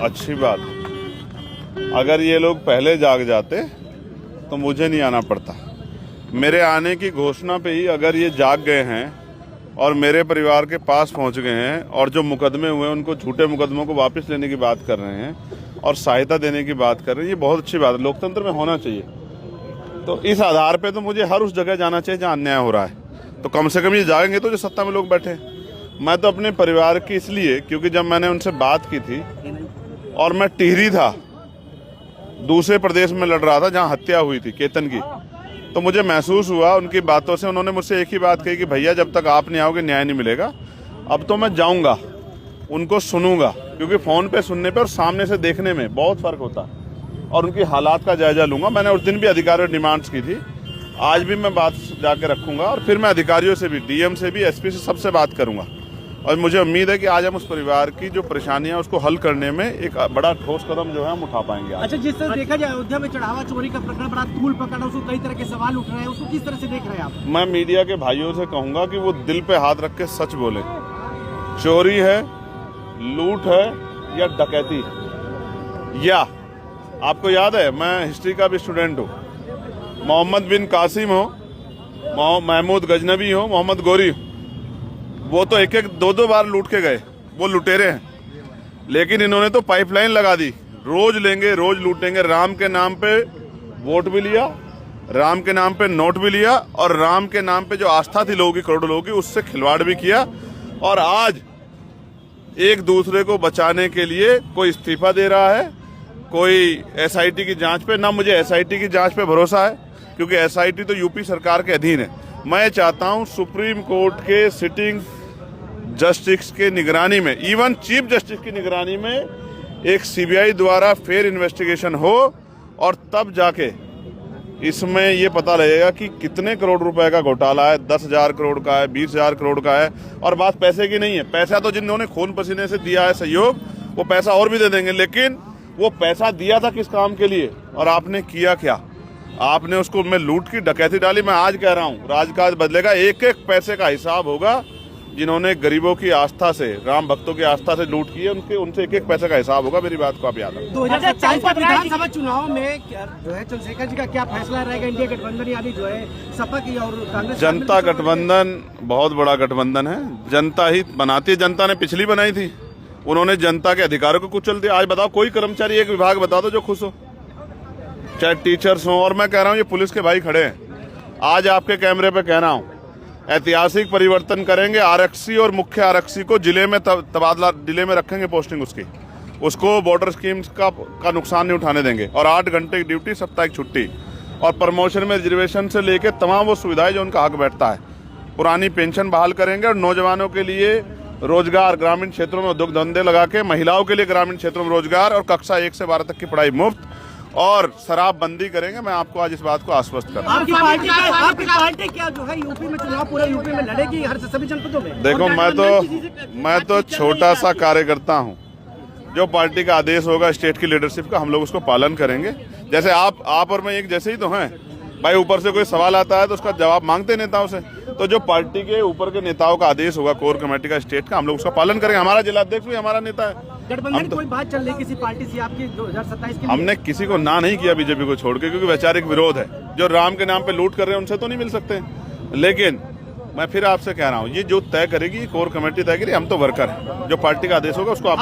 अच्छी बात। अगर ये लोग पहले जाग जाते तो मुझे नहीं आना पड़ता। मेरे आने की घोषणा पे ही अगर ये जाग गए हैं और मेरे परिवार के पास पहुंच गए हैं और जो मुकदमे हुए हैं उनको, झूठे मुकदमों को वापस लेने की बात कर रहे हैं और सहायता देने की बात कर रहे हैं, ये बहुत अच्छी बात है। लोकतंत्र में होना चाहिए। तो इस आधार पे तो मुझे हर उस जगह जाना चाहिए जहाँ अन्याय हो रहा है। तो कम से कम ये जागेंगे तो जो सत्ता में लोग बैठे। मैं तो अपने परिवार की इसलिए, क्योंकि जब मैंने उनसे बात की थी और मैं टिहरी था, दूसरे प्रदेश में लड़ रहा था जहाँ हत्या हुई थी केतन की, तो मुझे महसूस हुआ उनकी बातों से। उन्होंने मुझसे एक ही बात कही कि भैया जब तक आप नहीं आओगे न्याय नहीं मिलेगा। अब तो मैं जाऊंगा, उनको सुनूंगा, क्योंकि फ़ोन पे सुनने पे और सामने से देखने में बहुत फ़र्क होता है, और उनकी हालात का जायजा लूंगा। मैंने उस दिन भी अधिकारियों से डिमांड्स की थी, आज भी मैं बात जाके रखूंगा और फिर मैं अधिकारियों से भी, डीएम से भी, एसपी से, सबसे बात करूंगा। और मुझे उम्मीद है कि आज हम उस परिवार की जो परेशानियां उसको हल करने में एक बड़ा ठोस कदम जो है हम उठा पाएंगे। अच्छा, जिस तरह देखा जाए अयोध्या में चढ़ावा चोरी का प्रकरण बड़ा तूल पकड़ा, उसको कई तरह के सवाल उठ रहे हैं, उसको किस तरह से देख रहे हैं आप? मैं मीडिया के भाइयों से कहूंगा कि वो दिल पे हाथ रख के सच बोले। चोरी है, लूट है या डकैती है? या आपको याद है, मैं हिस्ट्री का भी स्टूडेंट हूँ, मोहम्मद बिन कासिम हो, महमूद गजनबी हो, मोहम्मद गोरी हो, वो तो एक एक दो दो बार लूट के गए, वो लुटेरे हैं। लेकिन इन्होंने तो पाइपलाइन लगा दी, रोज लेंगे रोज लूटेंगे। राम के नाम पे वोट भी लिया, राम के नाम पे नोट भी लिया, और राम के नाम पे जो आस्था थी लोगों की, करोड़ों लोगों की, उससे खिलवाड़ भी किया। और आज एक दूसरे को बचाने के लिए कोई इस्तीफा दे रहा है, कोई एसआईटी की जांच पे। ना मुझे एसआईटी की जांच पे भरोसा है, क्योंकि एसआईटी तो यूपी सरकार के अधीन है। मैं चाहता हूं सुप्रीम कोर्ट के सिटिंग जस्टिस के निगरानी में, इवन चीफ जस्टिस की निगरानी में एक सीबीआई द्वारा फेयर इन्वेस्टिगेशन हो, और तब जाके इसमें ये पता लगेगा कि कितने करोड़ रुपए का घोटाला है। 10,000 करोड़ का है, 20,000 करोड़ का है। और बात पैसे की नहीं है, पैसा तो जिन्होंने खून पसीने से दिया है सहयोग, वो पैसा और भी दे देंगे। लेकिन वो पैसा दिया था किस काम के लिए और आपने किया क्या? आपने उसको में लूट की, डकैती डाली। मैं आज कह रहा हूँ, राजकाज बदलेगा, एक एक पैसे का हिसाब होगा। जिन्होंने गरीबों की आस्था से, राम भक्तों की आस्था से लूट की है, उनसे एक एक पैसे का हिसाब होगा। मेरी बात को आप याद रखें। 2027 के विधानसभा चुनाव में जो है चंद्रशेखर जी का क्या फैसला रहेगा? इंडिया गठबंधन यानी जो है सपा की और कांग्रेस, जनता गठबंधन बहुत बड़ा गठबंधन है। जनता ही बनाती है, जनता ने पिछली बनाई थी, उन्होंने जनता के अधिकारों को कुचल दिया। आज बताओ, कोई कर्मचारी एक विभाग बता दो जो खुश हो, चाहे टीचर्स हो। और मैं कह रहा हूँ, ये पुलिस के भाई खड़े हैं, आज आपके कैमरे पे कह रहा हूँ, ऐतिहासिक परिवर्तन करेंगे। आरक्षी और मुख्य आरक्षी को जिले में तबादला, जिले में रखेंगे पोस्टिंग उसकी, उसको बॉर्डर स्कीम्स का नुकसान नहीं उठाने देंगे। और 8 घंटे की ड्यूटी, साप्ताहिक छुट्टी, और प्रमोशन में रिजर्वेशन से लेके तमाम वो सुविधाएं जो उनका हक बैठता है। पुरानी पेंशन बहाल करेंगे, और नौजवानों के लिए रोजगार, ग्रामीण क्षेत्रों में उद्योग धंधे लगा के, महिलाओं के लिए ग्रामीण क्षेत्रों में रोजगार, और कक्षा 1 से 12 तक की पढ़ाई मुफ्त, और शराब बंदी करेंगे। मैं आपको आज इस बात को आश्वस्त कर रहा हूं। आपकी पार्टी क्या जो है यूपी में चुनाव, पूरे यूपी में लड़ेगी, हर सभी जनपदों में? देखो, मैं तो छोटा सा कार्यकर्ता हूं। जो पार्टी का आदेश होगा स्टेट की लीडरशिप का, हम लोग उसको पालन करेंगे। जैसे आप और मैं एक जैसे ही तो हैं भाई। ऊपर से कोई सवाल आता है तो उसका जवाब मांगते नेताओं से। तो जो पार्टी के ऊपर के नेताओं का आदेश होगा, कोर कमेटी का, स्टेट का, हम लोग उसका पालन करेंगे। हमारा जिला अध्यक्ष भी हमारा नेता है। गठबंधन कोई बात चल रही किसी पार्टी से आपकी 2027 के लिए? हमने किसी को ना नहीं किया बीजेपी को छोड़ के, क्योंकि वैचारिक विरोध है। जो राम के नाम पे लूट कर रहे हैं उनसे तो नहीं मिल सकते। लेकिन मैं फिर आपसे कह रहा हूँ, ये जो तय करेगी कोर कमेटी तय करेगी, हम तो वर्कर हैं। जो पार्टी का आदेश होगा उसको आप